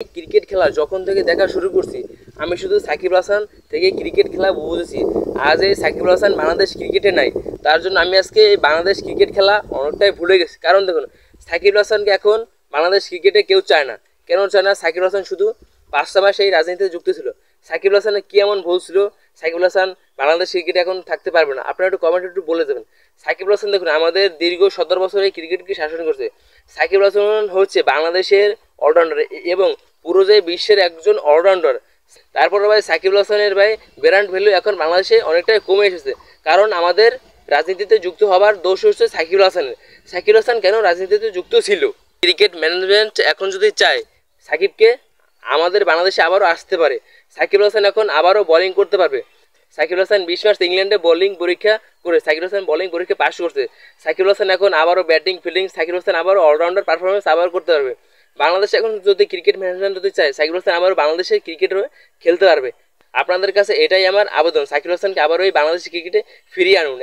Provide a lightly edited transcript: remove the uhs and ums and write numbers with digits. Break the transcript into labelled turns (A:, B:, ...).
A: Cricket খেলা যখন থেকে দেখা শুরু করছি আমি শুধু সাকিব আল হাসান থেকে ক্রিকেট খেলা বুঝেছি। আজ এই সাকিব আল হাসান বাংলাদেশ ক্রিকেটে নাই, তার জন্য আমি আজকে এই বাংলাদেশ ক্রিকেট খেলা অনেকটাই ভুলে গেছি। কারণ দেখুন, সাকিব আল হাসানকে এখন বাংলাদেশ ক্রিকেটে কেউ চায় না। কেন চায় না? সাকিব আল হাসান শুধু 5টা মাস এই রাজনীতিতে যুক্ত ছিল। সাকিব আল হাসানের কী এমন ভুল ছিল সাকিব আল হাসান বাংলাদেশ ক্রিকেটে এখন থাকতে পারবে না? আপনারা একটু কমেন্টে একটু বলে দেবেন। সাকিব আল হাসান দেখুন আমাদের দীর্ঘ 17 বছর এই ক্রিকেটকে শাসন করছে। সাকিব আল হাসান হচ্ছে বাংলাদেশের অলরাউন্ডার এবং পুরো যে বিশ্বের একজন অলরাউন্ডার। তারপরে ভাই সাকিব আল হাসানের ভাই ব্র্যান্ড ভ্যালু এখন বাংলাদেশে অনেকটাই কমে এসেছে, কারণ আমাদের রাজনীতিতে যুক্ত হবার দোষ হচ্ছে সাকিব আল হাসানের। সাকিব আল হাসান কেন রাজনীতিতে যুক্ত ছিল? ক্রিকেট ম্যানেজমেন্ট এখন যদি চায় সাকিবকে আমাদের বাংলাদেশে আবারও আসতে পারে, সাকিব আল হাসান এখন আবারও বোলিং করতে পারবে। সাকিব আল হাসান 20 মার্চ ইংল্যান্ডে বোলিং পরীক্ষা করে সাকিব আল হাসান বোলিং পরীক্ষা পাস করছে। সাকিব আল হাসান এখন আবারও ব্যাটিং ফিল্ডিং সাকিব আল হাসান আবারও অলরাউন্ডার পারফরমেন্স আবার করতে পারবে। বাংলাদেশ এখন যদি ক্রিকেট ম্যানেজমেন্ট যদি চায় সাকিব আল হাসান আবারও বাংলাদেশের ক্রিকেট হয়ে খেলতে পারবে। আপনাদের কাছে এটাই আমার আবেদন, সাকিব আল হাসানকে আবারও এই বাংলাদেশের ক্রিকেটে ফিরিয়ে আনুন।